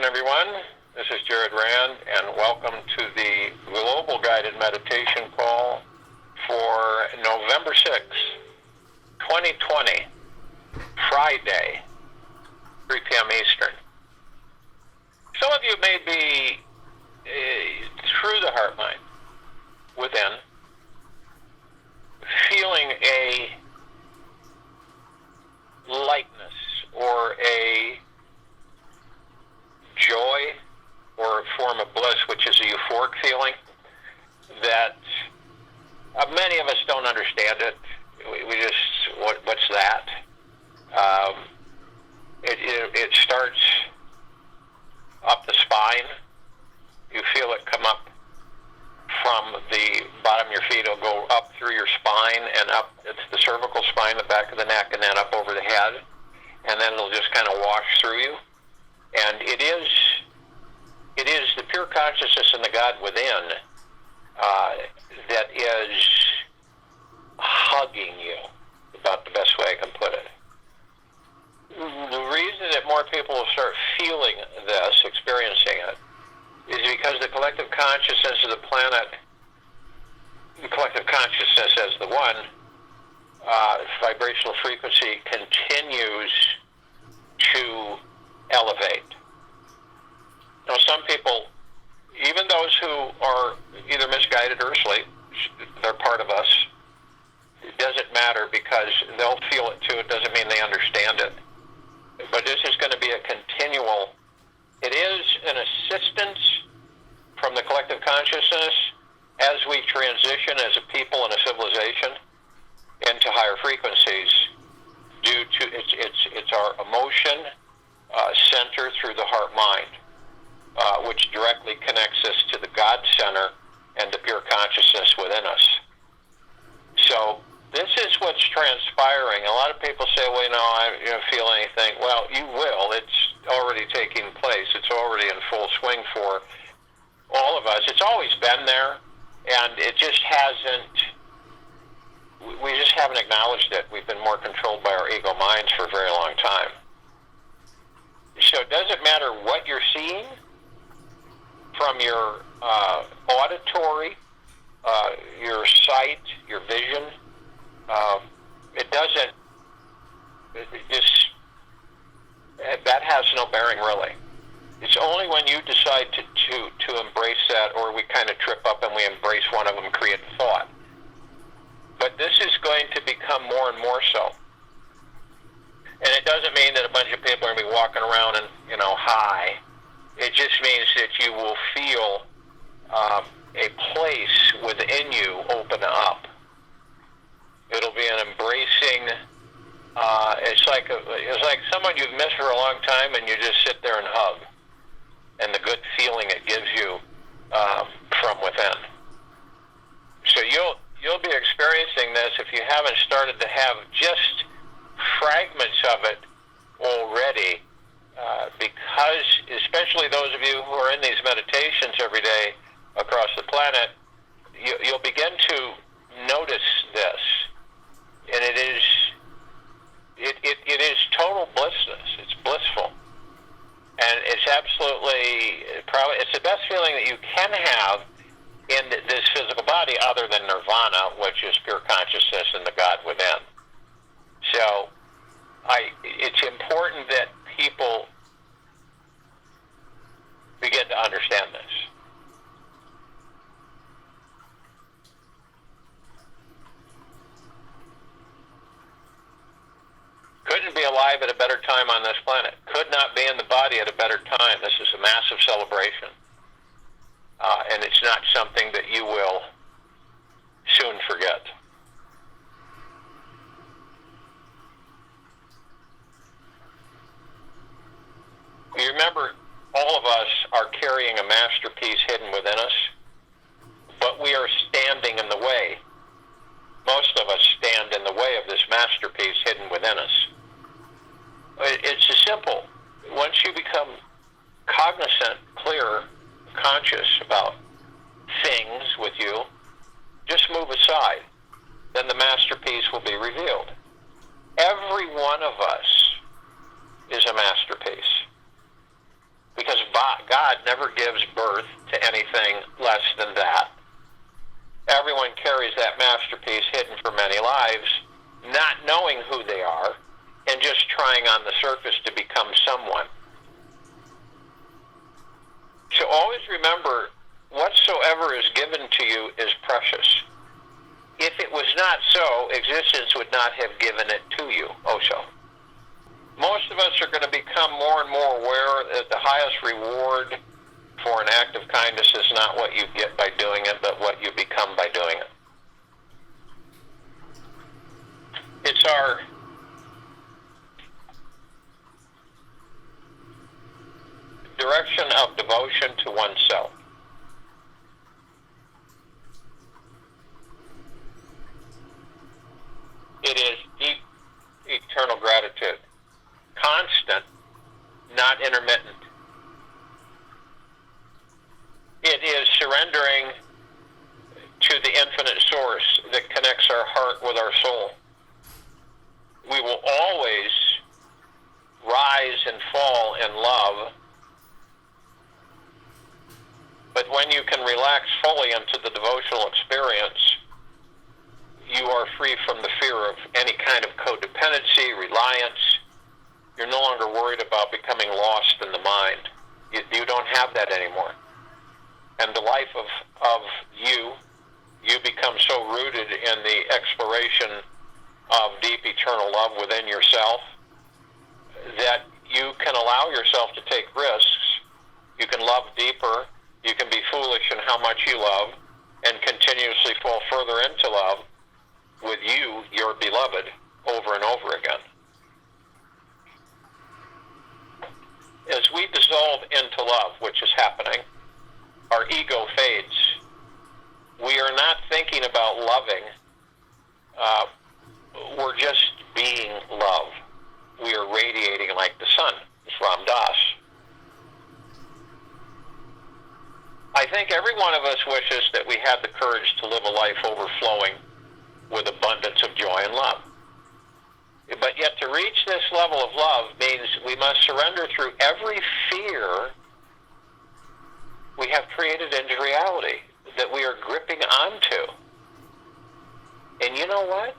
afternoon, everyone. This is Jared Rand, and welcome to the Global Guided Meditation Call for November 6th, 2020, Friday, 3 p.m. Eastern. Some of you may be through the heart mind, within, feeling a lightness or a joy or a form of bliss, which is a euphoric feeling that many of us don't understand it. We just, what's that? It starts up the spine. You feel it come up from the bottom of your feet. It'll go up through your spine and up. It's the cervical spine, the back of the neck, and then up over the head. And then it'll just kind of wash through you. And it is the pure consciousness and the God within that is hugging you, about the best way I can put it. The reason that more people will start feeling this, experiencing it, is because the collective consciousness of the planet, the collective consciousness as the one, vibrational frequency continues to elevate. Now, some people, even those who are either misguided or asleep, they're part of us. It doesn't matter because they'll feel it too. It doesn't mean they understand it. But this is going to be a continual, it is an assistance from the collective consciousness as we transition as a people and a civilization into higher frequencies due to it's our emotion center through the heart mind, which directly connects us to the God center and the pure consciousness within us. So this is what's transpiring. A lot of people say, well, I don't feel anything. Well, you will. It's already taking place. It's already in full swing for all of us. It's always been there, and it just hasn't, we just haven't acknowledged it. We've been more controlled by our ego minds for a very long time. So it doesn't matter what you're seeing from your auditory, your sight, your vision. That has no bearing really. It's only when you decide to embrace that, or we kind of trip up and we embrace one of them and create thought. But this is going to become more and more so. And it doesn't mean that a bunch of people are going to be walking around and, high. It just means that you will feel a place within you open up. It'll be an embracing. It's like someone you've missed for a long time, and you just sit there and hug, and the good feeling it gives you from within. So you'll be experiencing this if you haven't started to have just fragments of it already, because especially those of you who are in these meditations every day across the planet, you'll begin to notice this, and it is total blissness. It's blissful, and it's absolutely probably it's the best feeling that you can have in this physical body, other than nirvana, which is pure consciousness and the God within. So it's important that people begin to understand this. Couldn't be alive at a better time on this planet. Could not be in the body at a better time. This is a massive celebration. And it's not something that you will soon forget. You remember, all of us are carrying a masterpiece hidden within us, but we are standing in the way. Most of us stand in the way of this masterpiece hidden within us. It's as simple. Once you become cognizant, clear, conscious about things with you, just move aside. Then the masterpiece will be revealed. Every one of us is a masterpiece. because God never gives birth to anything less than that. Everyone carries that masterpiece hidden for many lives, not knowing who they are, and just trying on the surface to become someone. So always remember, whatsoever is given to you is precious. If it was not so, existence would not have given it to you also. Most of us are going to become more and more aware that the highest reward for an act of kindness is not what you get by doing it, but what you become by doing it. It's our direction of devotion to oneself. It is deep, eternal gratitude. Constant, not intermittent. It is surrendering to the infinite source that connects our heart with our soul. We will always rise and fall in love, but when you can relax fully into the devotional experience, you are free from the fear of any kind of codependency, reliance. You're no longer worried about becoming lost in the mind. You don't have that anymore. And the life of you become so rooted in the exploration of deep eternal love within yourself that you can allow yourself to take risks. You can love deeper. You can be foolish in how much you love and continuously fall further into love with you, your beloved, over and over again. As we dissolve into love, which is happening, our ego fades. We are not thinking about loving. We're just being love. We are radiating like the sun. It's Ram Dass. I think every one of us wishes that we had the courage to live a life overflowing with abundance of joy and love. But yet to reach this level of love means we must surrender through every fear we have created into reality that we are gripping onto. And you know what?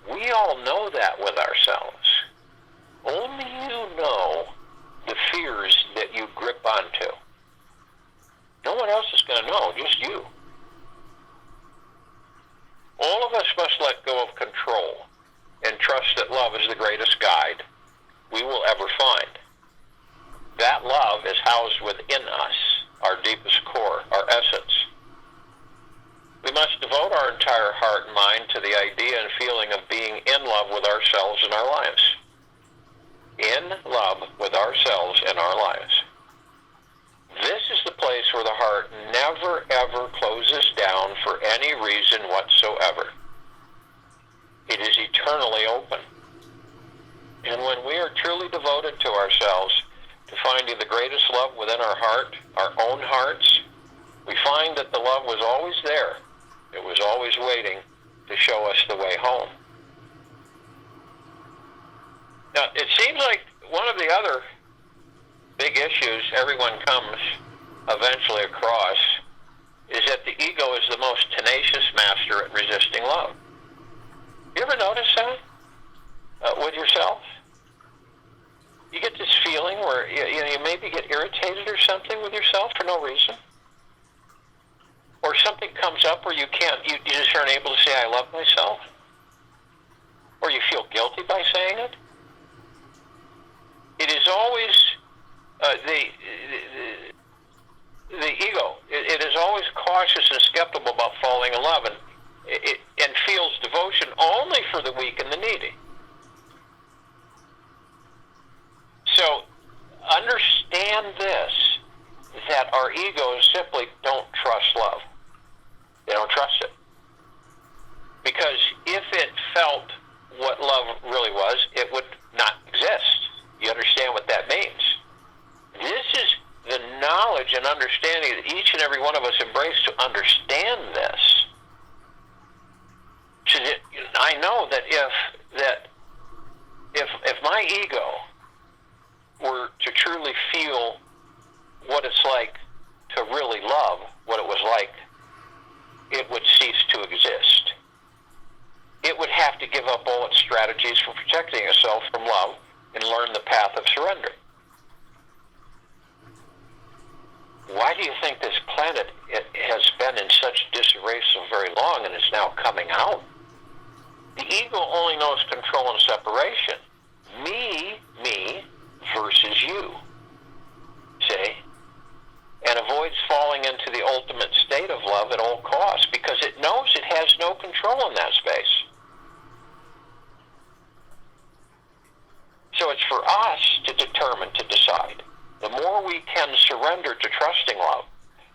We all know that with ourselves. Only you know the fears that you grip onto. No one else is going to know, just you. All of us must let go of control and trust that love is the greatest guide we will ever find. That love is housed within us, our deepest core, our essence. We must devote our entire heart and mind to the idea and feeling of being in love with ourselves and our lives. In love with ourselves and our lives. This is the place where the heart never, ever closes down for any reason whatsoever. It is eternally open. And when we are truly devoted to ourselves, to finding the greatest love within our heart, our own hearts, we find that the love was always there. It was always waiting to show us the way home. Now, it seems like one of the other big issues everyone comes eventually across is that the ego is the most tenacious master at resisting love. You ever notice that with yourself? You get this feeling where you maybe get irritated or something with yourself for no reason. Or something comes up where you just aren't able to say, I love myself. Or you feel guilty by saying it. It is always the ego. It is always cautious and skeptical about falling in love, and feels devotion only for the weak and the needy. So understand this, that our egos simply don't trust love. They don't trust it. Because if it felt what love really was, it would not exist. You understand what that means? This is the knowledge and understanding that each and every one of us embrace to understand this. So that I know that if my ego were to truly feel what it's like to really love, what it was like, it would cease to exist. It would have to give up all its strategies for protecting itself from love and learn the path of surrender. Why do you think this planet has been in such disarray so very long and is now coming out? The ego only knows control and separation. Me versus you. See? And avoids falling into the ultimate state of love at all costs because it knows it has no control in that space. So it's for us to determine, to decide. The more we can surrender to trusting love,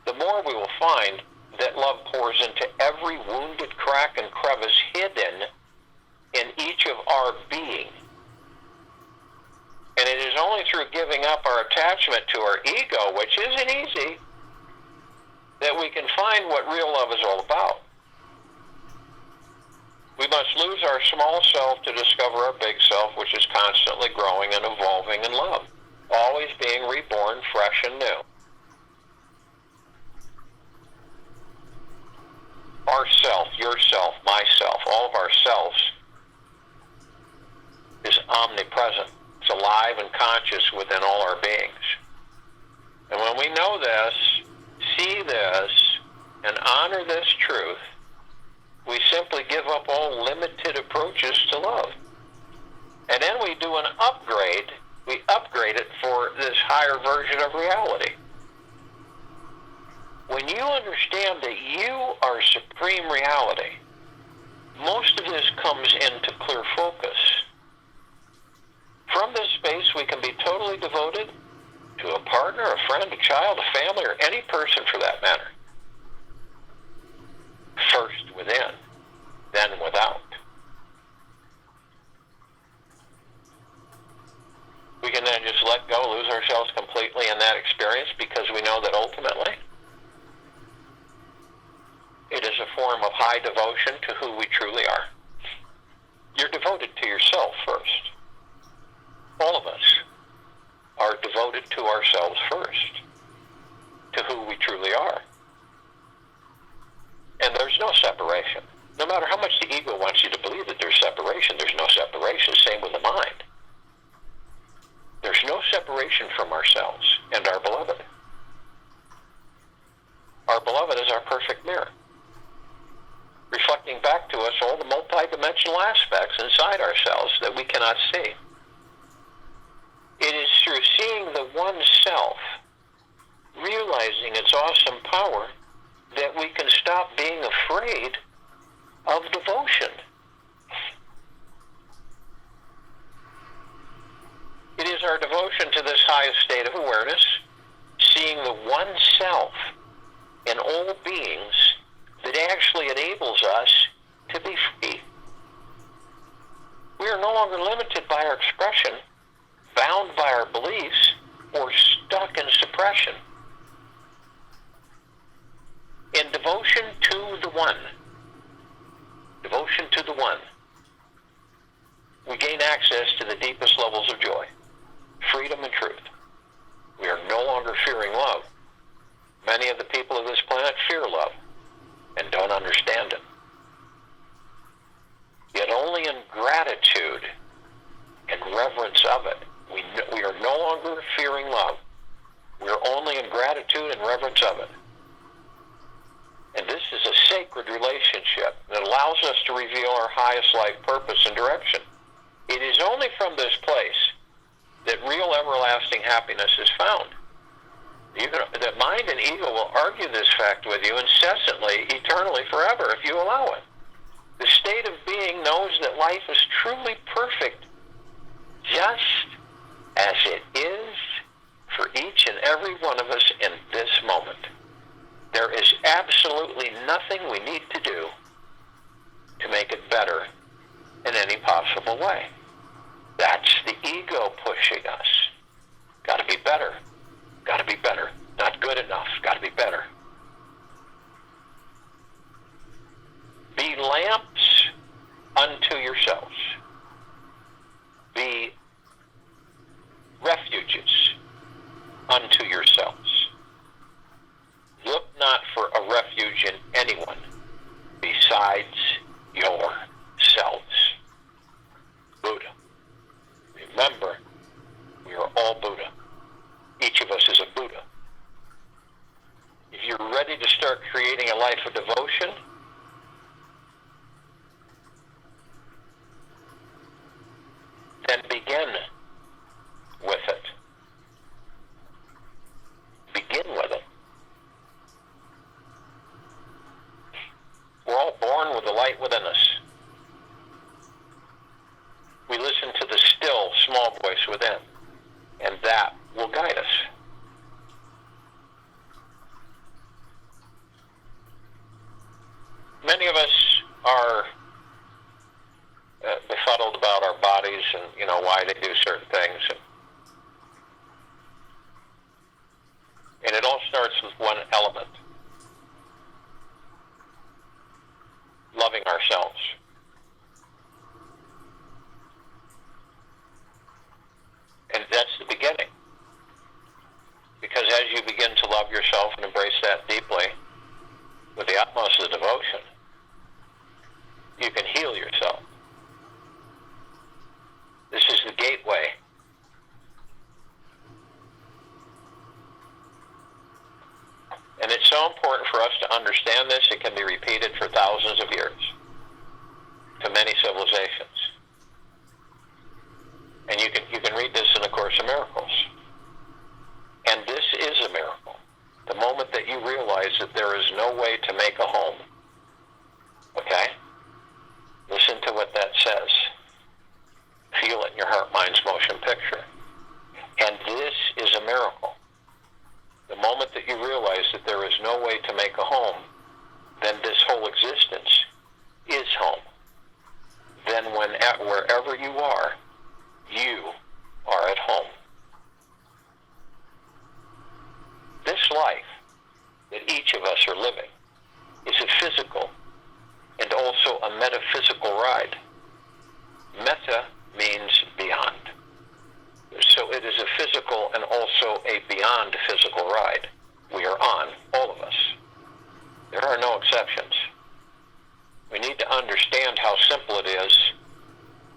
the more we will find that love pours into every wounded crack and crevice hidden in each of our being. And it is only through giving up our attachment to our ego, which isn't easy, that we can find what real love is all about. We must lose our small self to discover our big self, which is constantly growing and evolving in love, always being reborn fresh and new. Our self, yourself, myself, all of ourselves is omnipresent. It's alive and conscious within all our beings. And when we know this, see this, and honor this truth, we simply give up all limited approaches to love. And then we do an upgrade. We upgrade it for this higher version of reality. When you understand that you are supreme reality, most of this comes into clear focus. From this space, we can be totally devoted to a partner, a friend, a child, a family, or any person for that matter. First within, then without. We can then just let go, lose ourselves completely in that experience because we know that ultimately it is a form of high devotion to who we truly are. You're devoted to yourself first. All of us are devoted to ourselves first, to who we truly are. And there's no separation. No matter how much the ego wants you to believe that there's separation, there's no separation. Same with the mind. There's no separation from ourselves and our beloved. Our beloved is our perfect mirror, reflecting back to us all the multidimensional aspects inside ourselves that we cannot see. It is through seeing the one self, realizing its awesome power, that we can stop being afraid of devotion. It is our devotion to this highest state of awareness, seeing the one self in all beings, that actually enables us to be free. We are no longer limited by our expression, bound by our beliefs, or stuck in suppression. In devotion to the one, we gain access to the deepest levels of joy, freedom, and truth. We are no longer fearing love. Many of the people of this planet fear love and don't understand it. Yet only in gratitude and reverence of it, we are no longer fearing love. We are only in gratitude and reverence of it. And this is a sacred relationship that allows us to reveal our highest life purpose and direction. It is only from this place that real everlasting happiness is found. The mind and ego will argue this fact with you incessantly, eternally, forever, if you allow it. The state of being knows that life is truly perfect, just as it is for each and every one of us in this moment. There is absolutely nothing we need to do to make it better in any possible way. That's the ego pushing us. Got to be better. Got to be better. Not good enough. Got to be better. Be lamps unto yourselves. Be refuges unto yourselves. you're ready to start creating a life of devotion, then begin with it. Begin with it. We're all born with the light within us. We listen to the still, small voice within, and that will guide us. Many of us are befuddled about our bodies and, why they do certain things. And it all starts with one element: loving ourselves. And that's the beginning. Because as you begin to love yourself and embrace that deeply, with the utmost of devotion, you can heal yourself. This is the gateway. And it's so important for us to understand this. It can be repeated for thousands of years to many civilizations. And you can read this in A Course in Miracles. And this is a miracle. The moment that you realize that there is no way to make a home. Okay? Listen to what that says. Feel it in your heart, mind's motion picture. And this is a miracle. The moment that you realize that there is no way to make a home, then this whole existence is home. Then wherever you are at home. This life that each of us are living is a physical and also a metaphysical ride. Meta means beyond. So it is a physical and also a beyond physical ride we are on, all of us. There are no exceptions. We need to understand how simple it is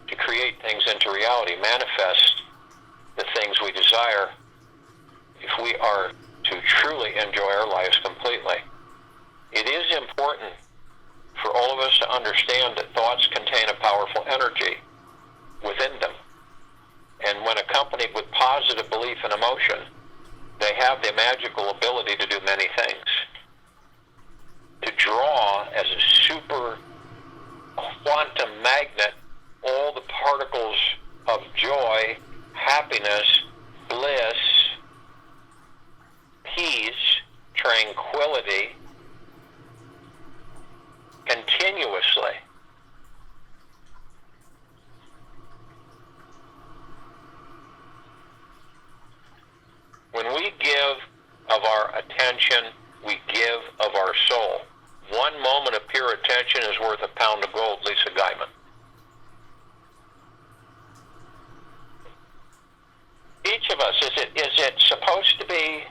to create things into reality, manifest the things we desire, if we are to truly enjoy our lives completely. It is important for all of us to understand that thoughts contain a powerful energy within them. And when accompanied with positive belief and emotion, they have the magical ability to do many things. To draw as a super quantum magnet all the particles of joy, happiness, bliss, peace, tranquility, continuously. When we give of our attention, we give of our soul. One moment of pure attention is worth a pound of gold, Lisa Guyman. Each of us, is it supposed to be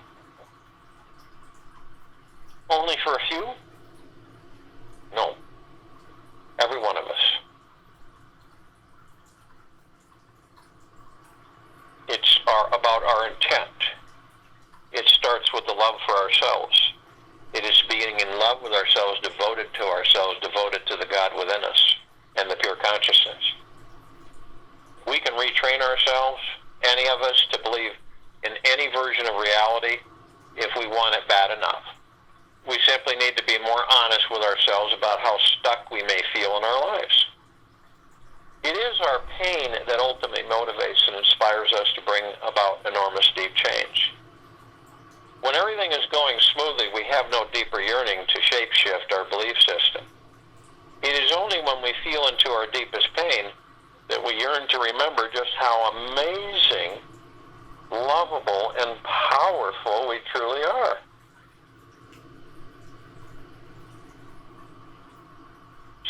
only for a few? No. Every one of us. It's about our intent. It starts with the love for ourselves. It is being in love with ourselves, devoted to ourselves, devoted to the God within us and the pure consciousness. We can retrain ourselves, any of us, to believe in any version of reality if we want it bad enough. We simply need to be more honest with ourselves about how stuck we may feel in our lives. It is our pain that ultimately motivates and inspires us to bring about enormous deep change. When everything is going smoothly, we have no deeper yearning to shape-shift our belief system. It is only when we feel into our deepest pain that we yearn to remember just how amazing, lovable, and powerful we truly are.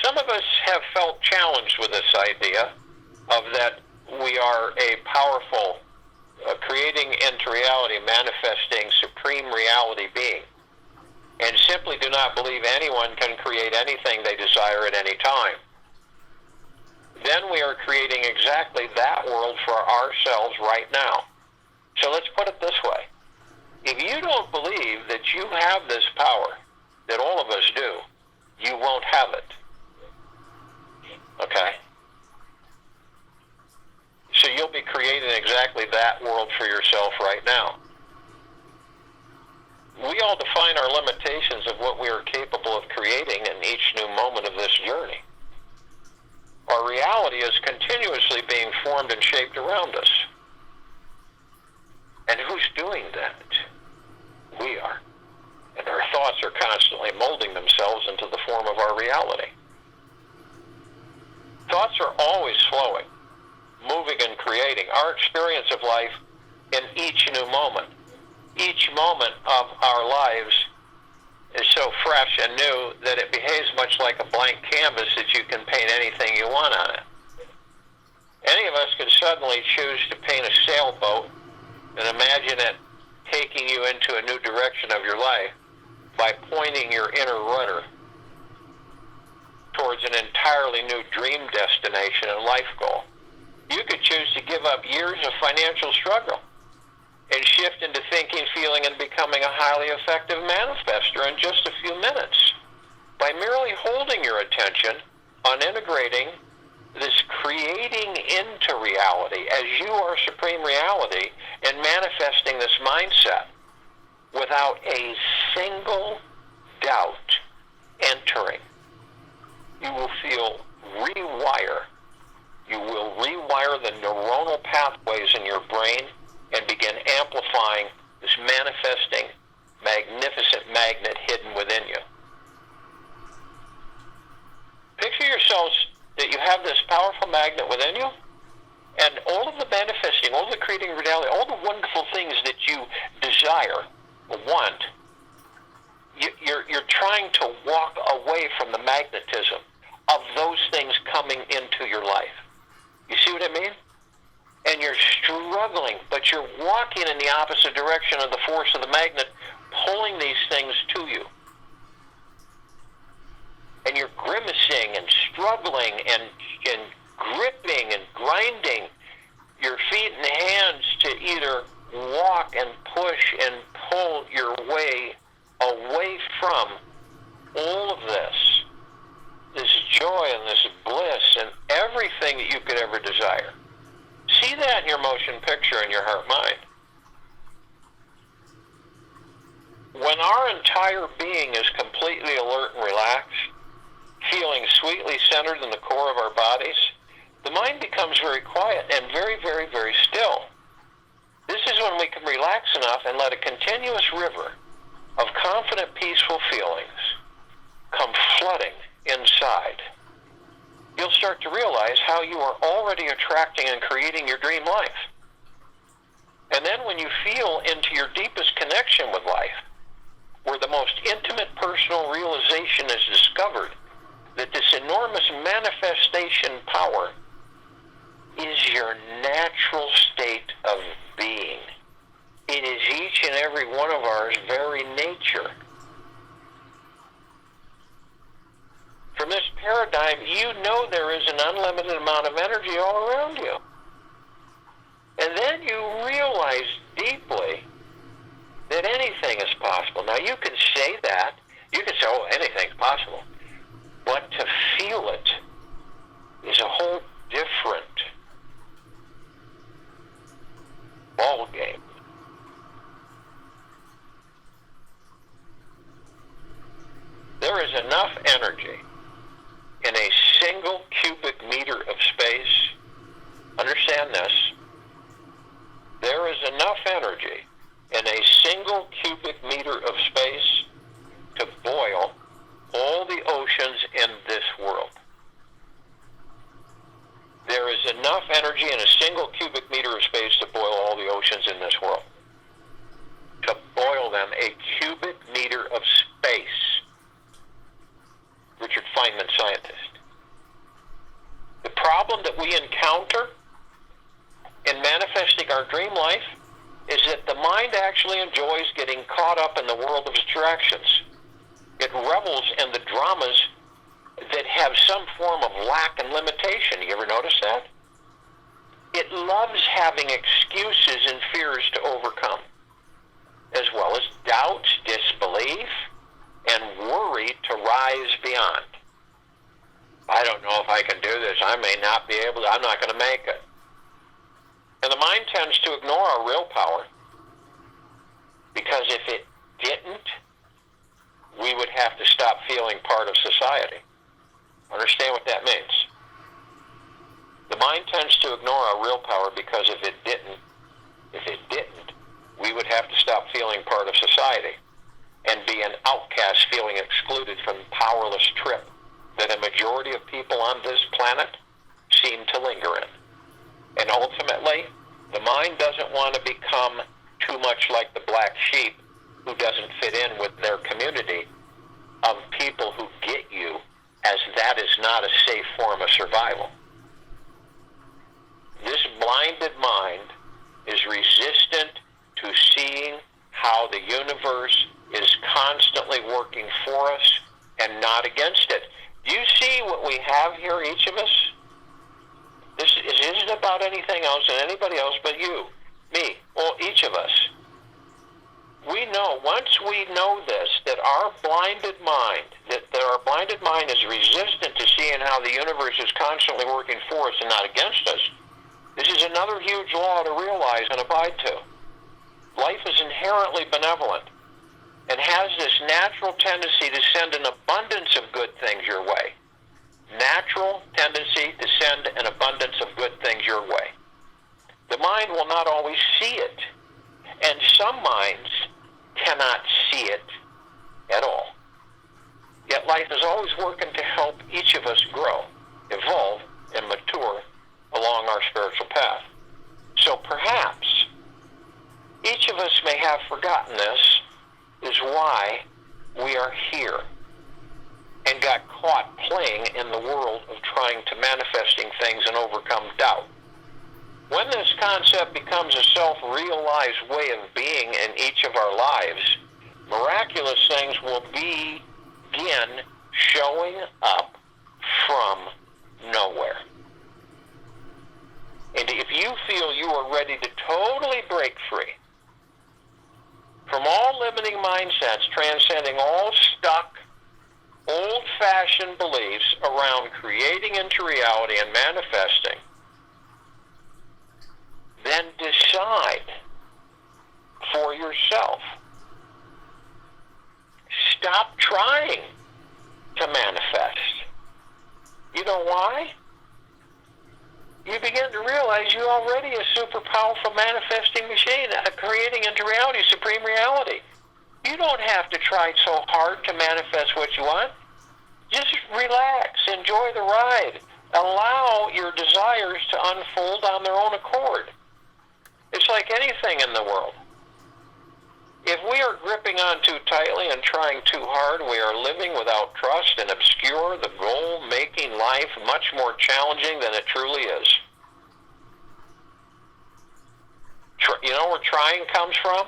Some of us have felt challenged with this idea of that we are a powerful, creating into reality, manifesting supreme reality being, and simply do not believe anyone can create anything they desire at any time. Then we are creating exactly that world for ourselves right now. So let's put it this way. If you don't believe that you have this power, that all of us do, you won't have it. Okay? So you'll be creating exactly that world for yourself right now. We all define our limitations of what we are capable of creating in each new moment of this journey. Our reality is continuously being formed and shaped around us. And who's doing that? We are. And our thoughts are constantly molding themselves into the form of our reality. Thoughts are always flowing, moving and creating. Our experience of life in each new moment. Each moment of our lives is so fresh and new that it behaves much like a blank canvas that you can paint anything you want on it. Any of us can suddenly choose to paint a sailboat and imagine it taking you into a new direction of your life by pointing your inner rudder towards an entirely new dream destination and life goal. You could choose to give up years of financial struggle and shift into thinking, feeling, and becoming a highly effective manifester in just a few minutes by merely holding your attention on integrating this creating into reality as you are supreme reality and manifesting this mindset without a single doubt entering. You will feel rewire. You will rewire the neuronal pathways in your brain and begin amplifying this manifesting, magnificent magnet hidden within you. Picture yourselves that you have this powerful magnet within you, and all of the manifesting, all of the creating reality, all the wonderful things that you desire or want, you're trying to walk away from the magnetism of those things coming into your life. You see what I mean? And you're struggling, but you're walking in the opposite direction of the force of the magnet, pulling these things to you. And you're grimacing and struggling and gripping and grinding your feet and hands to either walk and push and pull your way away from all of this joy and this bliss and everything that you could ever desire. See that in your motion picture in your heart-mind. When our entire being is completely alert and relaxed, feeling sweetly centered in the core of our bodies, the mind becomes very quiet and very, very, very still. This is when we can relax enough and let a continuous river of confident, peaceful feelings come flooding inside. You'll start to realize how you are already attracting and creating your dream life. And then when you feel into your deepest connection with life, where the most intimate personal realization is discovered, that this enormous manifestation power is your natural state of being. It is each and every one of ours very nature. From this paradigm, you know there is an unlimited amount of energy all around you. And then you realize deeply that anything is possible. Now, you can say that. You can say, oh, anything's possible. But to feel it is a whole different ball game. There is enough energy in a single cubic meter of space. Understand this. There is enough energy in a single cubic meter of space to boil all the oceans in this world. There is enough energy in a single cubic meter of space to boil all the oceans in this world. To boil them, a cubic meter of space. Richard Feynman, scientist. The problem that we encounter in manifesting our dream life is that the mind actually enjoys getting caught up in the world of distractions. It revels in the dramas that have some form of lack and limitation. You ever notice that? It loves having excuses and fears to overcome. as well as doubt, disbelief, and worry to rise beyond. I don't know if I can do this. I may not be able to. I'm not going to make it. And the mind tends to ignore our real power, because if it didn't, we would have to stop feeling part of society. Understand what that means? The mind tends to ignore our real power because if it didn't, we would have to stop feeling part of society and be an outcast feeling excluded from the powerless trip that a majority of people on this planet seem to linger in. And ultimately, the mind doesn't want to become too much like the black sheep who doesn't fit in with their community of people who get you, as that is not a safe form of survival. This blinded mind is resistant to seeing how the universe is constantly working for us and not against it. Do you see what we have here, each of us? This isn't about anything else and anybody else but you, me, well, each of us. We know, once we know this, that our blinded mind is resistant to seeing how the universe is constantly working for us and not against us. This is another huge law to realize and abide to. Life is inherently benevolent and has this natural tendency to send an abundance of good things your way. Natural tendency to send an abundance of good things your way. The mind will not always see it, and some minds cannot see it at all. Yet life is always working to help each of us grow, evolve, and mature along our spiritual path. So perhaps each of us may have forgotten this is why we are here and got caught playing in the world of trying to manifesting things and overcome doubt. When this concept becomes a self-realized way of being in each of our lives, miraculous things will begin showing up from nowhere. And if you feel you are ready to totally break free from all limiting mindsets, transcending all stuck, old-fashioned beliefs around creating into reality and manifesting, then decide for yourself. Stop trying to manifest. You know why? You begin to realize you're already a super powerful manifesting machine, creating into reality, supreme reality. You don't have to try so hard to manifest what you want. Just relax, enjoy the ride. Allow your desires to unfold on their own accord. It's like anything in the world. If we are gripping on too tightly and trying too hard, we are living without trust and obscure the goal, making life much more challenging than it truly is. You know where trying comes from?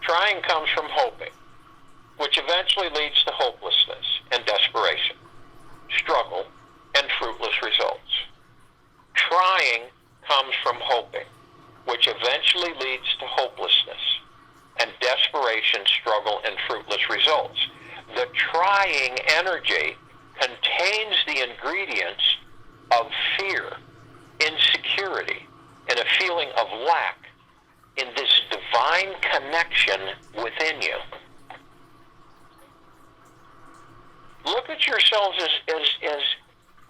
Trying comes from hoping, which eventually leads to hopelessness and desperation, struggle, and fruitless results. Trying comes from hoping, which eventually leads to hopelessness and desperation, struggle, and fruitless results. The trying energy contains the ingredients of fear, insecurity, and a feeling of lack in this divine connection within you. Look at yourselves as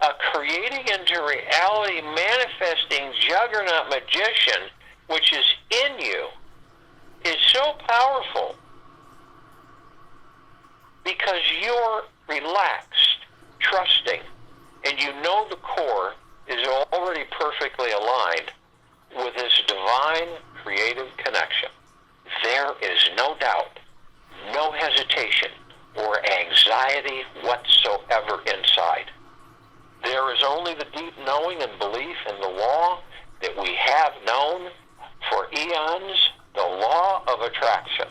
a creating into reality, manifesting juggernaut magician, which is in you, is so powerful because you're relaxed, trusting, and you know the core is already perfectly aligned with this divine creative connection. There is no doubt, no hesitation, or anxiety whatsoever inside. There is only the deep knowing and belief in the law that we have known for eons, the law of attraction.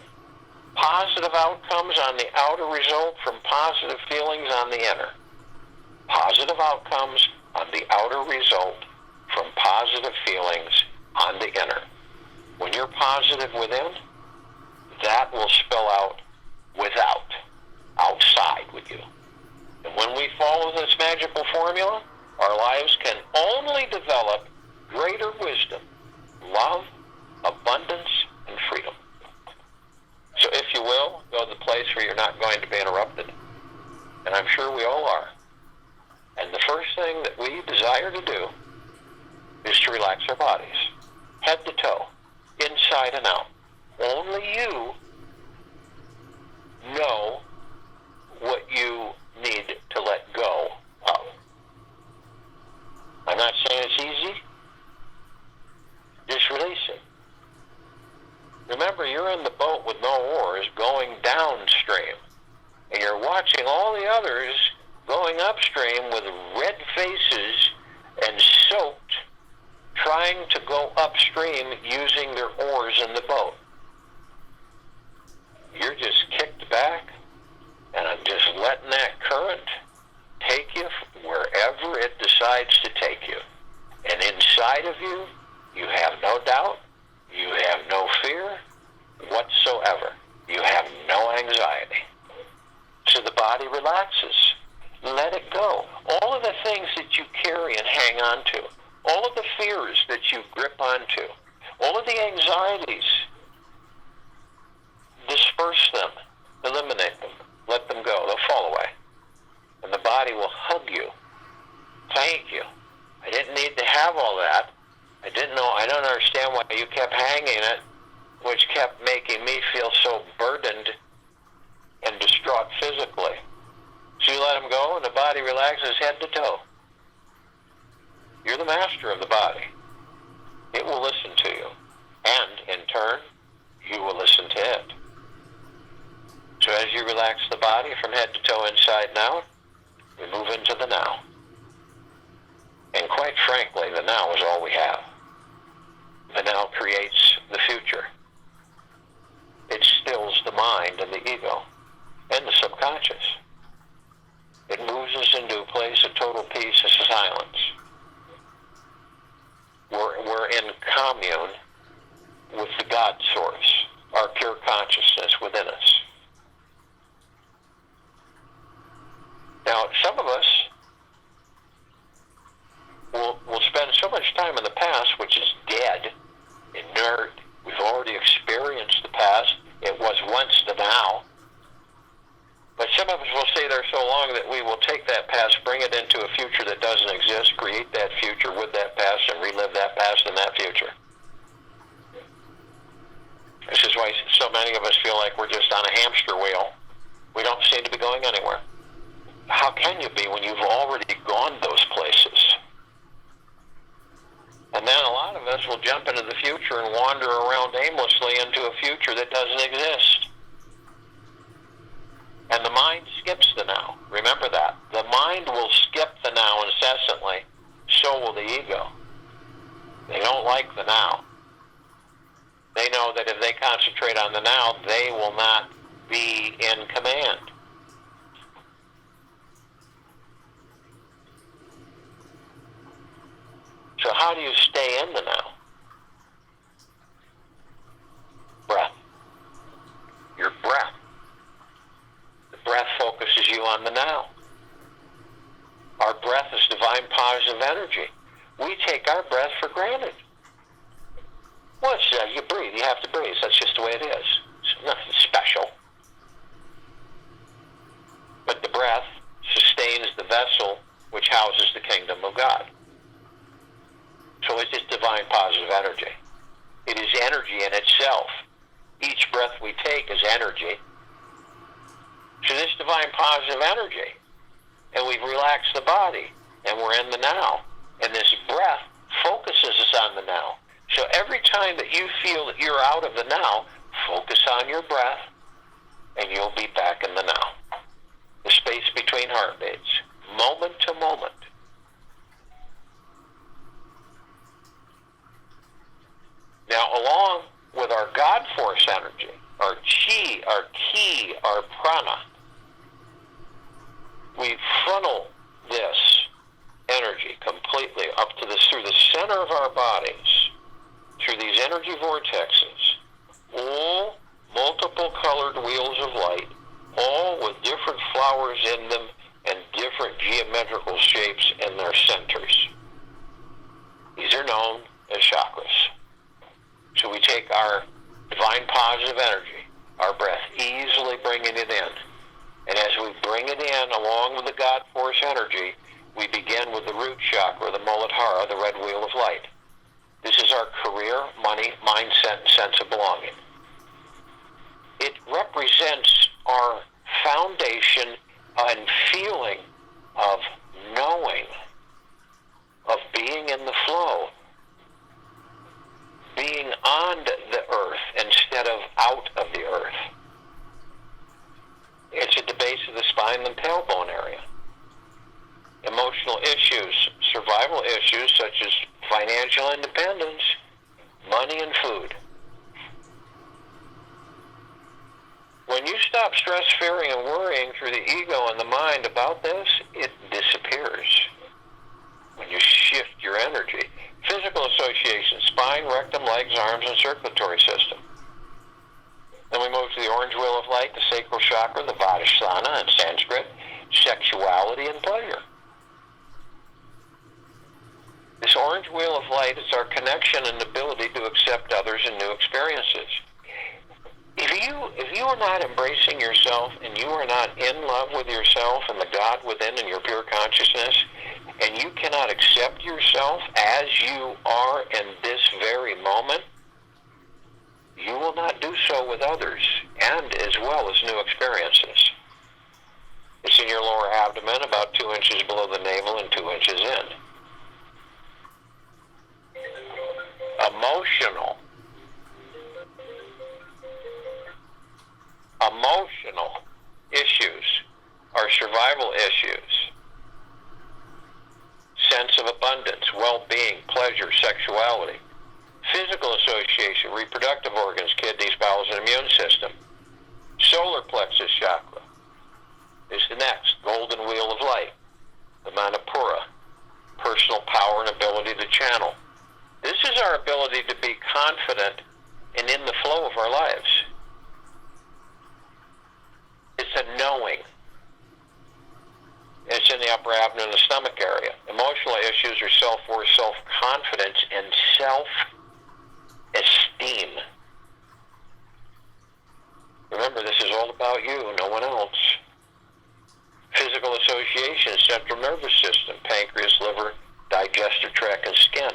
Positive outcomes on the outer result from positive feelings on the inner. Positive outcomes on the outer result from positive feelings on the inner. When you're positive within, that will spill out without, outside with you. And when we follow this magical formula, our lives can only develop greater wisdom, love, abundance, and freedom. So if you will, go to the place where you're not going to be interrupted. And I'm sure we all are. And the first thing that we desire to do is to relax our bodies, head to toe, inside and out. Only you know what you need to let go of. I'm not saying it's easy. Just release it. Remember, you're in the boat with no oars going downstream, and you're watching all the others going upstream with red faces and soaked, trying to go upstream using their oars in the boat. You're just kicked back, and I'm just letting that current take you wherever it decides to take you. And inside of you, you have no doubt, you have no fear whatsoever. You have no anxiety. So the body relaxes. Let it go. All of the things that you carry and hang on to, all of the fears that you grip onto, all of the anxieties, disperse them, eliminate them, let them go. They'll fall away. And the body will hug you. Thank you. I didn't need to have all that. I don't understand why you kept hanging it, which kept making me feel so burdened and distraught physically. So you let them go, and the body relaxes head to toe. You're the master of the body. It will listen to you. And, in turn, you will listen to it. So as you relax the body from head to toe, inside and out, we move into the now. And quite frankly, the now is all we have. The now creates the future. It stills the mind and the ego and the subconscious. It moves us into a place of total peace and silence. We're in commune with the God source, our pure consciousness within us. Now, some of us will spend so much time in the past, which is dead, inert. We've already experienced the past. It was once the now. But some of us will stay there so long that we will take that past, bring it into a future that doesn't exist, create that future with that past, and relive that past and that future. This is why so many of us feel like we're just on a hamster wheel. We don't seem to be going anywhere. How can you be when you've already gone those places? And then a lot of us will jump into the future and wander around aimlessly into a future that doesn't exist. And the mind skips the now. Remember that. The mind will skip the now incessantly. So will the ego. They don't like the now. They know that if they concentrate on the now, they will not be in command. So how do you stay in the now? Breath. Your breath. The breath focuses you on the now. Our breath is divine positive energy. We take our breath for granted. Well, you breathe. You have to breathe. That's just the way it is. It's nothing special. But the breath sustains the vessel which houses the kingdom of God. So it's just divine positive energy. It is energy in itself. Each breath we take is energy. So this divine positive energy, and we've relaxed the body, and we're in the now. And this breath focuses us on the now. So every time that you feel that you're out of the now, focus on your breath, and you'll be back in the now. The space between heartbeats, moment to moment. Now, along with our God force energy, our chi, our ki, our prana, we funnel this energy completely up to through the center of our bodies, through these energy vortexes, all multiple colored wheels of light, all with different flowers in them and different geometrical shapes in their centers. These are known as chakras. So we take our divine positive energy, our breath, easily bringing it in. And as we bring it in along with the God force energy, we begin with the root chakra, the Muladhara, the red wheel of light. This is our career, money, mindset, and sense of belonging. It represents our foundation and feeling of knowing, of being in the flow, being on the earth instead of out of the earth. It's at the base of the spine and tailbone area. Emotional issues, survival issues such as financial independence, money, and food. When you stop stress, fearing, and worrying through the ego and the mind about this, it disappears. When you shift your energy. Physical association, spine, rectum, legs, arms, and circulatory system. Then we move to the orange wheel of light, the sacral chakra, the Vadasthana in Sanskrit, sexuality and pleasure. This orange wheel of light is our connection and ability to accept others and new experiences. If you are not embracing yourself and you are not in love with yourself and the God within and your pure consciousness, and you cannot accept yourself as you are in this very moment, you will not do so with others and as well as new experiences. It's in your lower abdomen, about 2 inches below the navel and 2 inches in. Emotional issues are survival issues. Sense of abundance, well-being, pleasure, sexuality. Physical association, reproductive organs, kidneys, bowels, and immune system. Solar plexus chakra is the next. Golden wheel of light, the Manipura. Personal power and ability to channel. This is our ability to be confident and in the flow of our lives. It's a knowing. It's in the upper abdomen and the stomach area. Emotional issues are self-worth, self-confidence, and self-esteem. Remember, this is all about you, no one else. Physical association, central nervous system, pancreas, liver, digestive tract, and skin.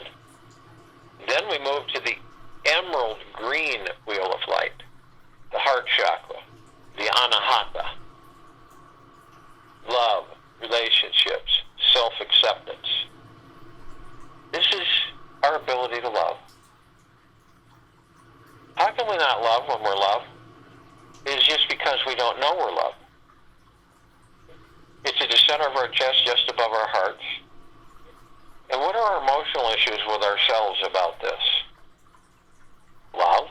Then we move to the emerald green wheel of light, the heart chakra, the Anahata. Love, relationships, self-acceptance. This is our ability to love. How can we not love when we're loved? It is just because we don't know we're loved. It's at the center of our chest, just above our hearts. And what are our emotional issues with ourselves about this? Love,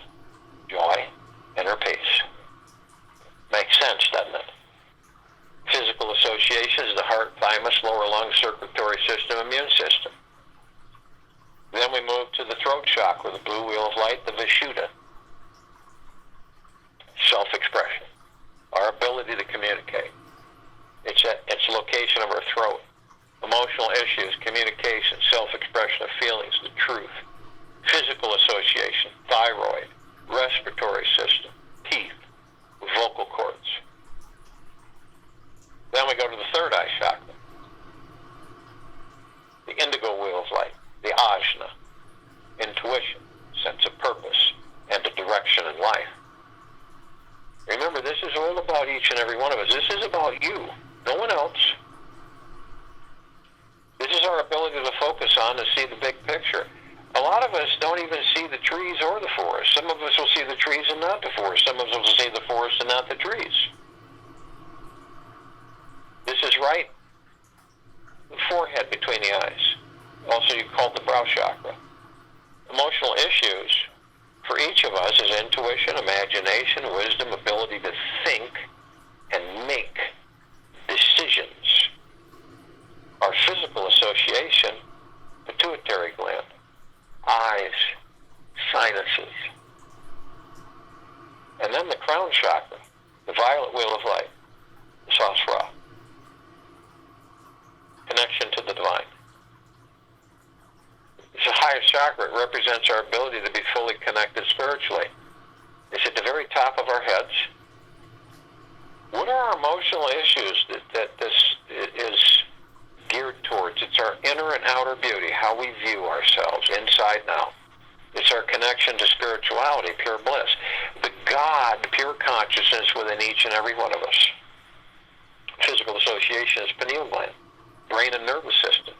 joy, inner peace. Makes sense, doesn't it? Physical associations, the heart, thymus, lower lung, circulatory system, immune system. Then we move to the throat chakra, the blue wheel of light, the Vishuddha. Self-expression, our ability to communicate. It's location of our throat. Emotional issues, communication, self-expression of feelings, the truth. Physical association, thyroid, respiratory system, teeth, vocal cords. Then we go to the third eye chakra, the indigo wheel of light, the ajna, intuition, sense of purpose, and a direction in life. Remember, this is all about each and every one of us. This is about you, no one else. This is our ability to focus on and see the big picture. A lot of us don't even see the trees or the forest. Some of us will see the trees and not the forest. Some of us will see the forest and not the trees. This is right, the forehead between the eyes. Also, you call it the brow chakra. Emotional issues for each of us is intuition, imagination, wisdom, ability to think and make decisions. Our physical association, pituitary gland, eyes, sinuses. And then the Chakra. It represents our ability to be fully connected spiritually. It's at the very top of our heads. What are our emotional issues that this is geared towards? It's our inner and outer beauty, how we view ourselves, inside and out. It's our connection to spirituality, pure bliss. The God, pure consciousness within each and every one of us. Physical association is pineal gland, brain and nervous system.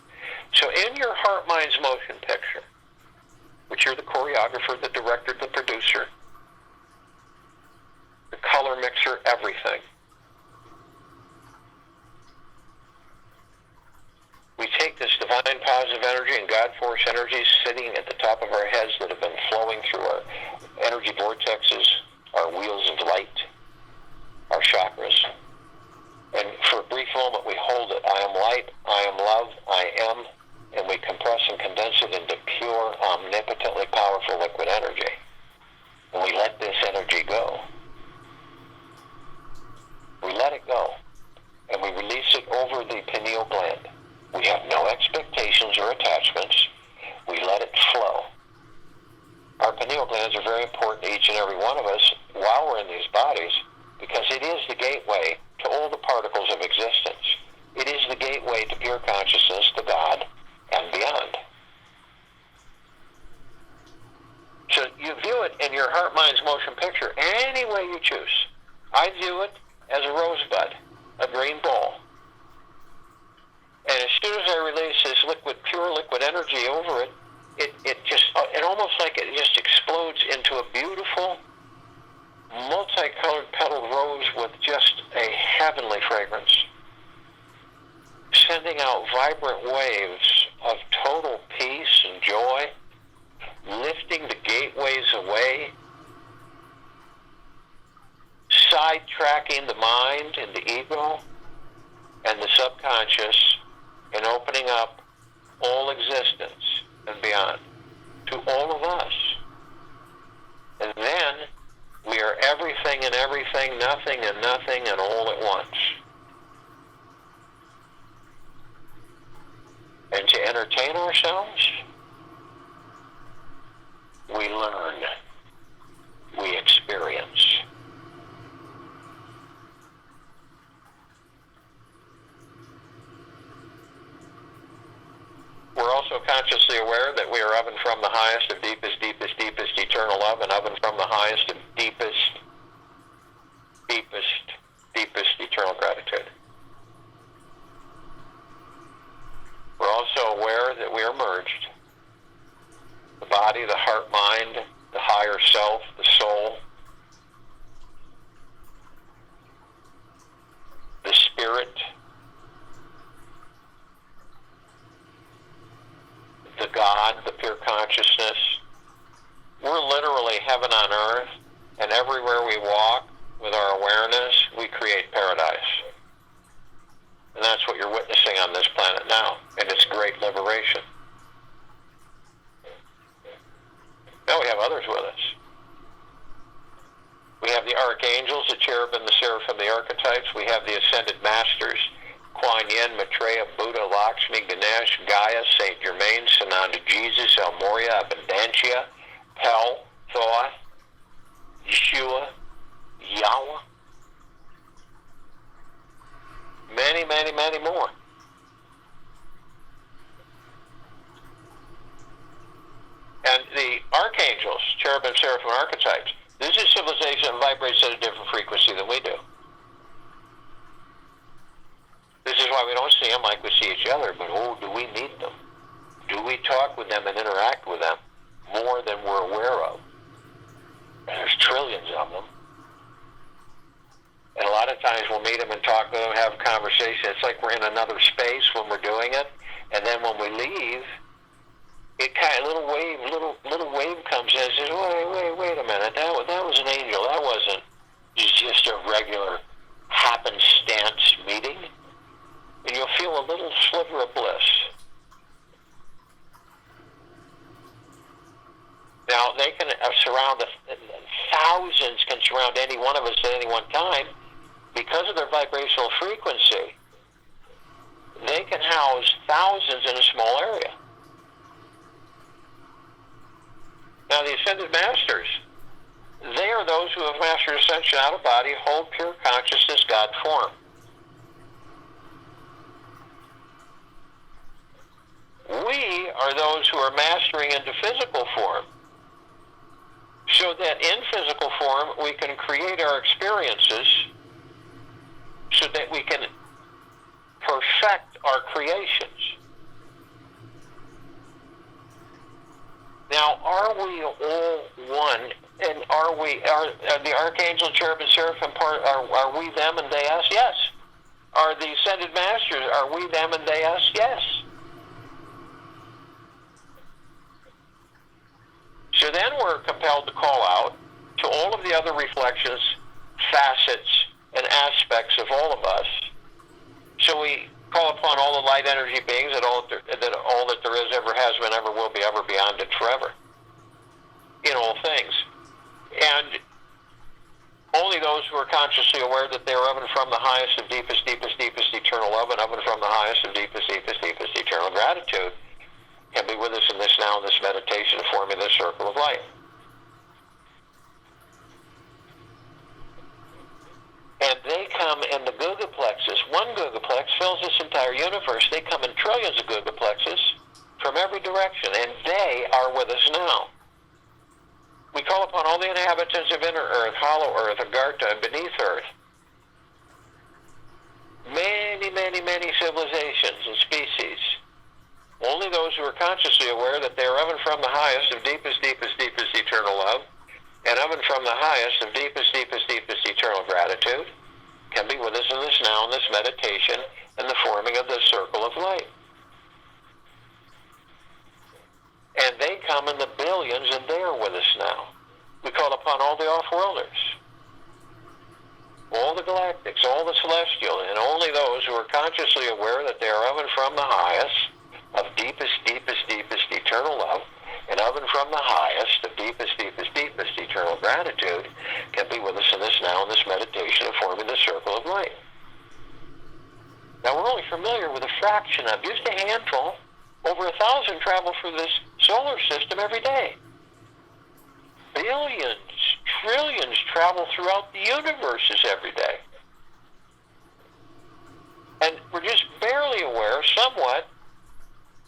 So in your heart, mind's motion picture, which you're the choreographer, the director, the producer, the color mixer, everything. We take this divine positive energy and God force energies sitting at the top of our heads that have been flowing through our energy vortexes, our wheels of light, our chakras. And for a brief moment we hold it. I am light, I am love, I am, and we compress and condense it into pure, omnipotently powerful liquid energy. And we let this energy go. We let it go. And we release it over the pineal gland. We have no expectations or attachments. We let it flow. Our pineal glands are very important to each and every one of us while we're in these bodies, because it is the gateway to all the particles of existence. It is the gateway to pure consciousness, to God, and beyond. So you view it in your heart, mind's motion picture any way you choose. I view it as a rosebud, a green ball. And as soon as I release this liquid, pure liquid energy over it, it almost like it just explodes into a beautiful, multicolored petaled rose with just a heavenly fragrance, sending out vibrant waves of total peace and joy, lifting the gateways away, sidetracking the mind and the ego and the subconscious, and opening up all existence and beyond to all of us. And then we are everything and everything, nothing and nothing, and all at once. And to entertain ourselves, we learn, we experience. We're also consciously aware that we are of and from the highest of deepest, deepest, deepest eternal love, and of and from the highest of deepest, deepest, deepest eternal gratitude. We're also aware that we are merged. The body, the heart, mind, the higher self, the soul, the spirit, the God, the pure consciousness. We're literally heaven on earth, and everywhere we walk with our awareness, we create paradise. And that's what you're witnessing on this planet now, and it's great liberation. Now we have others with us. We have the archangels, the cherubim, the seraphim, the archetypes. We have the ascended masters, Kuan Yin, Maitreya, Buddha, Lakshmi, Ganesh, Gaia, Saint Germain, Sananda, Jesus, El Morya, Abundantia, Pel, Thoth, Yeshua, Yahweh. Many, many, many more. And the archangels, cherubim, seraphim, archetypes, this is civilization that vibrates at a different frequency than we do. This is why we don't see them like we see each other, but do we need them? Do we talk with them and interact with them more than we're aware of? And there's trillions of them. And a lot of times we'll meet them and talk with them, have a conversation. It's like we're in another space when we're doing it. And then when we leave, it kind of, little wave comes in and says, wait a minute, that was an angel. That wasn't just a regular happenstance meeting. And you'll feel a little sliver of bliss. Now, they can surround, thousands can surround any one of us at any one time. Because of their vibrational frequency, they can house thousands in a small area. Now, the Ascended Masters, they are those who have mastered ascension out of body, hold pure consciousness, God form. We are those who are mastering into physical form, so that in physical form we can create our experiences so that we can perfect our creations. Now, are we all one? And are the archangel, cherubim, seraphim part? Are we them and they us? Yes. Are the Ascended Masters? Are we them and they us? Yes. So then we're compelled to call out to all of the other reflections, facets, and aspects of all of us. So we call upon all the light energy beings that all that there is, ever has been, ever will be, ever beyond it, forever, in all things. And only those who are consciously aware that they are of and from the highest of deepest, deepest, deepest eternal love, and of and from the highest of deepest, deepest, deepest eternal gratitude, can be with us in this now, in this meditation, forming this circle of light. And they come in the gigaplexes. One gigaplex fills this entire universe. They come in trillions of gigaplexes from every direction, and they are with us now. We call upon all the inhabitants of inner earth, hollow earth, Agartha, and beneath earth. Many, many, many civilizations and species. Only those who are consciously aware that they are of and from the highest of deepest, deepest, deepest eternal love, and of and from the highest of deepest, deepest, deepest eternal gratitude, can be with us in this now, in this meditation, and the forming of this circle of light. And they come in the billions, and they are with us now. We call upon all the off-worlders, all the galactics, all the celestial, and only those who are consciously aware that they are of and from the highest of deepest, deepest, deepest eternal love, and of and from the highest of deepest, deepest, deepest eternal gratitude, can be with us in this now, in this meditation of forming the circle of light. Now, we're only familiar with a fraction of, just a handful. Over 1,000 travel through this solar system every day. Billions, trillions travel throughout the universes every day. And we're just barely aware, somewhat,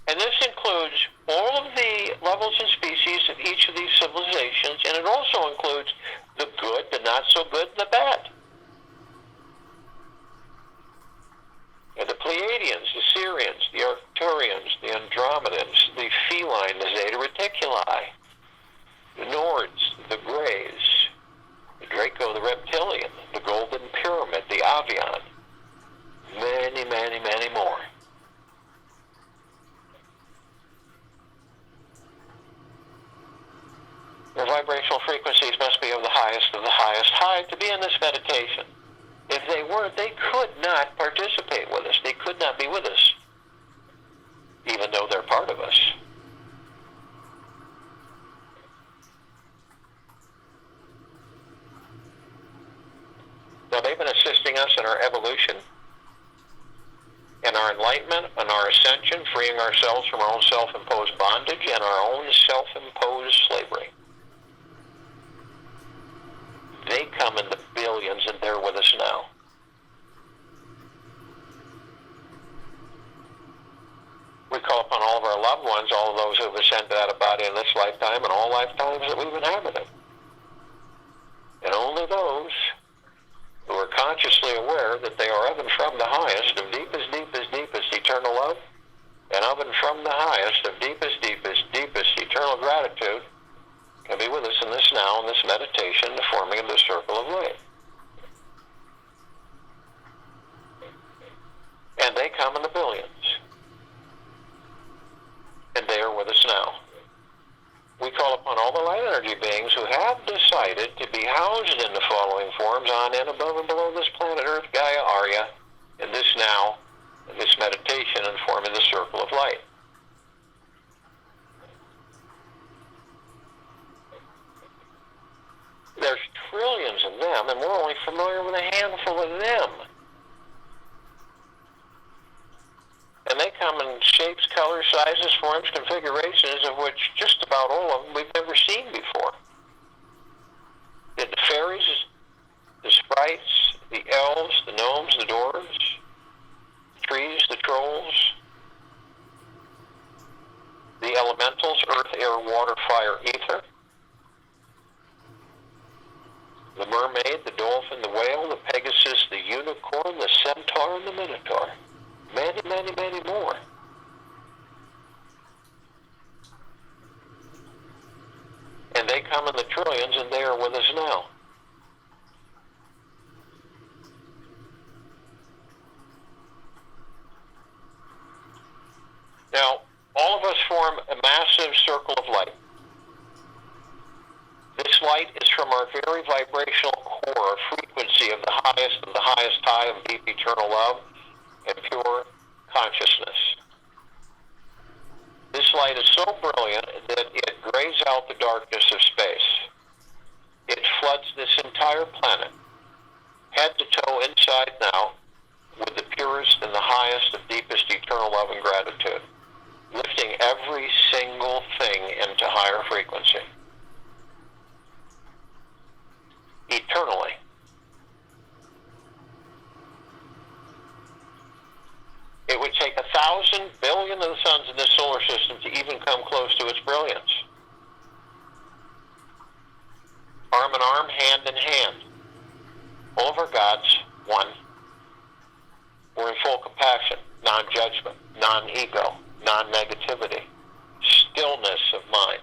and this includes all of the levels and species of each of these civilizations, and it also includes the good, the not so good, and the bad. And the Pleiadians, the Sirians, the Arcturians, the Andromedans, the Feline, the Zeta Reticuli, the Nords, the Greys, the Draco, the Reptilian, the Golden Pyramid, the Avian, many, many, many more. Their vibrational frequencies must be of the highest high to be in this meditation. If they weren't, they could not participate with us. They could not be with us, even though they're part of us. Now, they've been assisting us in our evolution, in our enlightenment, in our ascension, freeing ourselves from our own self-imposed bondage and our own self-imposed slavery. They come in the billions, and they're with us now. We call upon all of our loved ones, all of those who have ascended out of body in this lifetime and all lifetimes that we've inhabited. And only those who are consciously aware that they are of and from the highest of deepest, deepest, deepest eternal love, and of and from the highest of deepest, deepest, deepest eternal gratitude, can be with us in this now, in this meditation, the forming of the circle of light. And they come in the billions. And they are with us now. We call upon all the light energy beings who have decided to be housed in the following forms on and above and below this planet Earth, Gaia, Arya, in this now, in this meditation, and forming the circle of light. There's trillions of them, and we're only familiar with a handful of them. And they come come in shapes, colors, sizes, forms, configurations, of which just about all of them we've never seen before. The fairies, the sprites, the elves, the gnomes, the dwarves, the trees, the trolls, the elementals, earth, air, water, fire, ether, the mermaid, the dolphin, the whale, the pegasus, the unicorn, the centaur, and the minotaur. Many, many, many more. And they come in the trillions, and they are with us now. Now, all of us form a massive circle of light. This light is from our very vibrational core, our frequency of the highest high of deep eternal love and pure consciousness. This light is so brilliant that it grays out the darkness of space. It floods this entire planet, head to toe, inside now, with the purest and the highest of deepest eternal love and gratitude, lifting every single thing into higher frequency. Eternally. It would take 1,000 billion of the suns in this solar system to even come close to its brilliance. Arm in arm, hand in hand. All of our gods, one. We're in full compassion, non-judgment, non-ego, non-negativity, stillness of mind,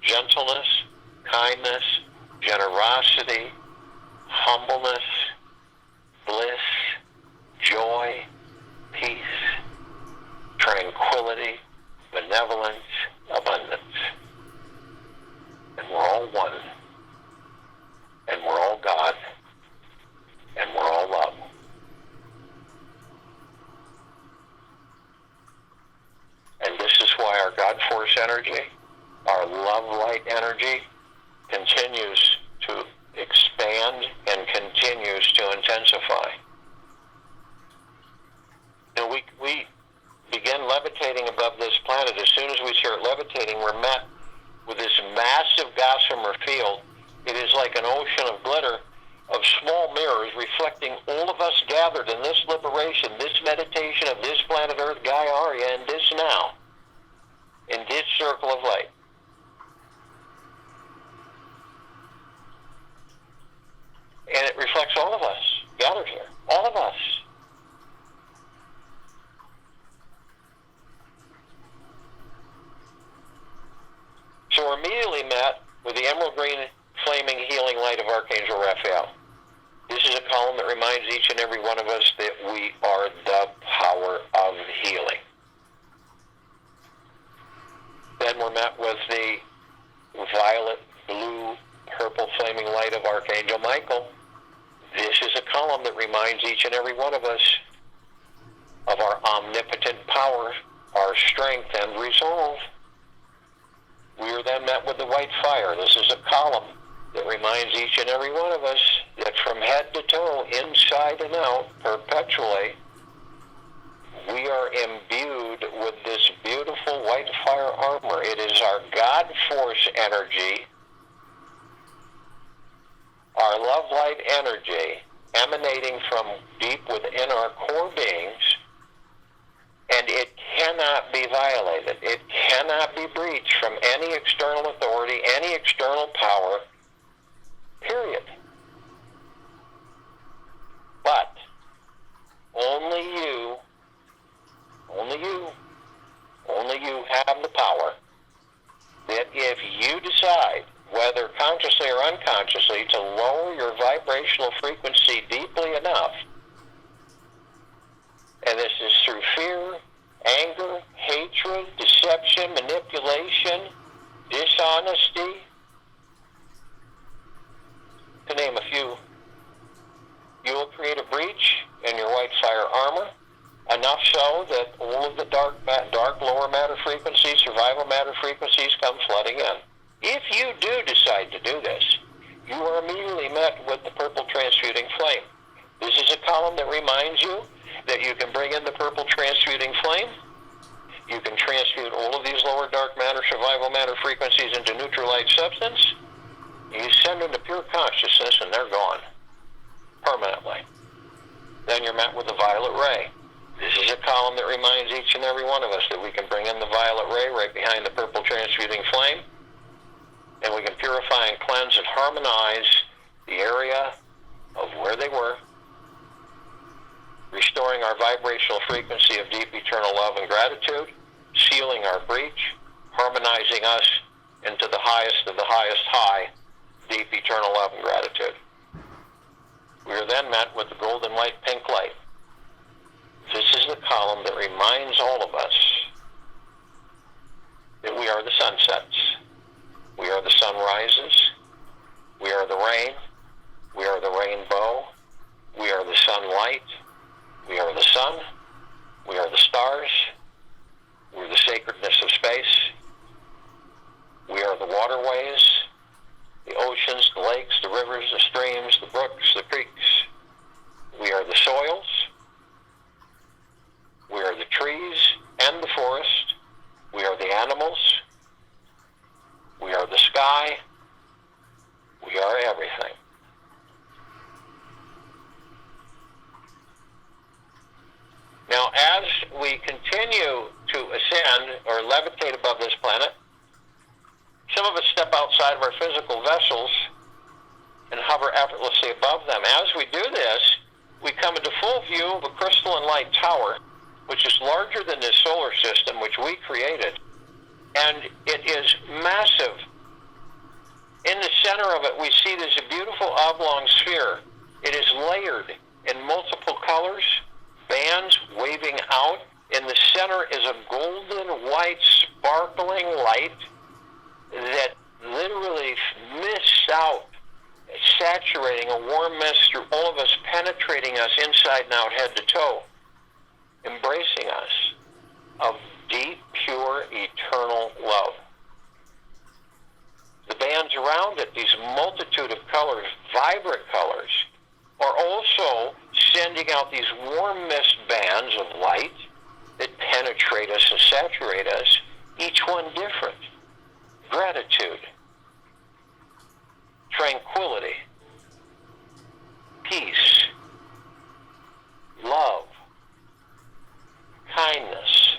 gentleness, kindness, generosity, humbleness, bliss, joy, peace, tranquility, benevolence, abundance. And we're all one. And we're all God. And we're all love. And this is why our God Force energy, our love light energy, continues to expand and continues to intensify. You know, we begin levitating above this planet. As soon as we start levitating, we're met with this massive gossamer field. It is like an ocean of glitter, of small mirrors reflecting all of us gathered in this liberation, this meditation of this planet Earth, Gaia Arya, and this now, in this circle of light. And it reflects all of us gathered here. All of us. So we're immediately met with the emerald green flaming healing light of Archangel Raphael. This is a column that reminds each and every one of us that we are the power of healing. Then we're met with the violet, blue, purple flaming light of Archangel Michael. This is a column that reminds each and every one of us of our omnipotent power, our strength, and resolve. We are then met with the white fire. This is a column that reminds each and every one of us that from head to toe, inside and out, perpetually, we are imbued with this beautiful white fire armor. It is our God Force energy, our love light energy, emanating from deep within our core beings, and it cannot be violated. It cannot be breached from any external authority, any external power, period. But only you have the power that if you decide, whether consciously or unconsciously, to lower your vibrational frequency deeply enough, and this is through fear, anger, hatred, deception, manipulation, dishonesty, to name a few, you will create a breach in your white fire armor, enough so that all of the dark lower matter frequencies, survival matter frequencies come flooding in. If you do decide to do this, you are immediately met with the purple transmuting flame. This is a column that reminds you that you can bring in the purple transmuting flame substance, you send them to pure consciousness and they're gone permanently. Then you're met with the violet ray. This is a column that reminds each and every one of us that we can bring in the violet ray right behind the purple transmuting flame, and we can purify and cleanse and harmonize the area of where they were, restoring our vibrational frequency of deep eternal love and gratitude, sealing our breach, harmonizing us into the highest of the highest high, deep eternal love and gratitude. We are then met with the golden light, pink light. This is the column that reminds all of us that we are the sunsets, we are the sunrises, we are the rain, we are the rainbow, we are the sunlight, we are the sun, we are the stars, we're the sacredness of space, we are the waterways, the oceans, the lakes, the rivers, the streams, the brooks, the creeks. We are the soils, we are the trees and the forest, we are the animals, we are the sky, we are everything. Now, as we continue to ascend or levitate above this planet, some of us step outside of our physical vessels and hover effortlessly above them. As we do this, we come into full view of a crystalline light tower, which is larger than this solar system, which we created. And it is massive. In the center of it, we see there's a beautiful oblong sphere. It is layered in multiple colors, bands waving out. In the center is a golden white sparkling light that literally mists out, saturating a warm mist through all of us, penetrating us inside and out, head to toe, embracing us of deep, pure, eternal love. The bands around it, these multitude of colors, vibrant colors, are also sending out these warm mist bands of light that penetrate us and saturate us, each one different. Gratitude, tranquility, peace, love, kindness,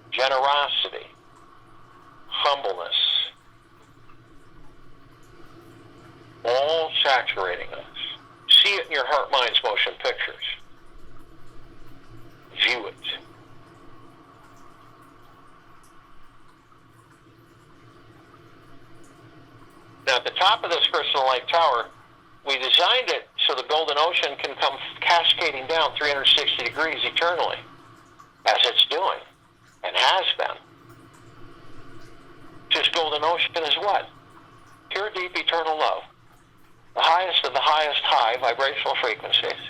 generosity, humbleness, all saturating us. See it in your heart, minds, motion pictures. View it. Now, at the top of this crystal light tower, we designed it so the golden ocean can come cascading down 360 degrees eternally, as it's doing, and has been. This golden ocean is what? Pure, deep, eternal love. The highest of the highest high vibrational frequencies,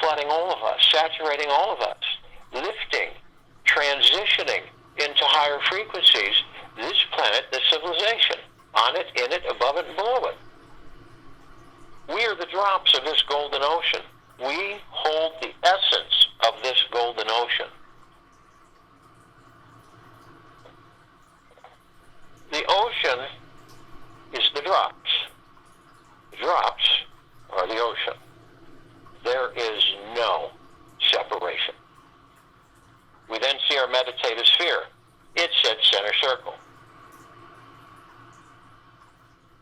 flooding all of us, saturating all of us, lifting, transitioning into higher frequencies, this planet, this civilization, on it, in it, above it, and below it. We are the drops of this golden ocean. We hold the essence of this golden ocean. The ocean is the drops. The drops are the ocean. There is no separation. We then see our meditative sphere. It's at center circle.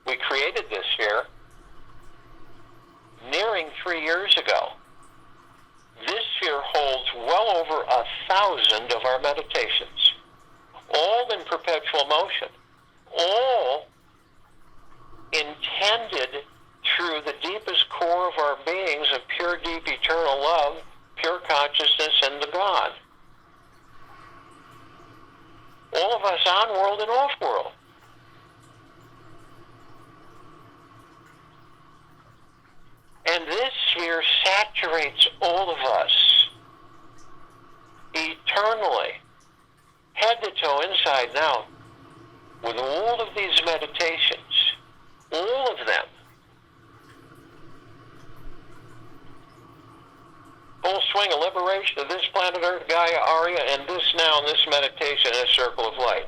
We created this sphere nearing 3 years ago. This sphere holds well over 1,000 of our meditations, all in perpetual motion, all intended through the deepest core of our beings of pure, deep, eternal love, pure consciousness, and the God. All of us on-world and off-world. And this sphere saturates all of us eternally, head to toe, inside and out, with all of these meditations, all of them. Full swing of liberation of this planet Earth, Gaia, Arya, and this now in this meditation, this circle of light.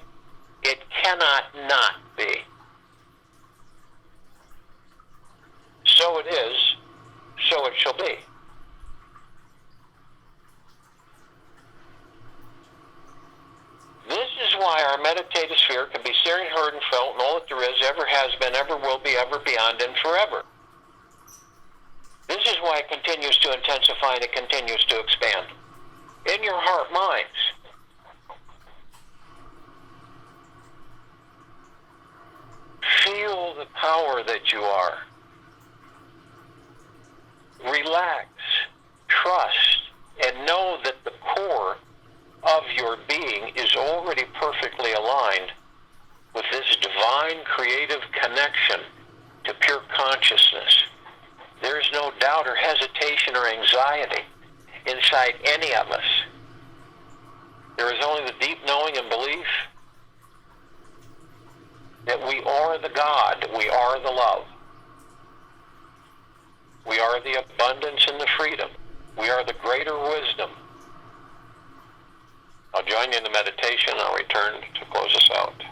It cannot not be. so it is, so it shall be. This is why our meditative sphere can be seen, heard, and felt, and all that there is, ever has been, ever will be, ever beyond, and forever. This is why it continues to intensify and it continues to expand. In your heart minds. Feel the power that you are. Relax, trust, and know that the core of your being is already perfectly aligned with this divine creative connection to pure consciousness. There's no doubt or hesitation or anxiety inside any of us. There is only the deep knowing and belief that we are the God, we are the love. We are the abundance and the freedom. We are the greater wisdom. I'll join you in the meditation. I'll return to close us out.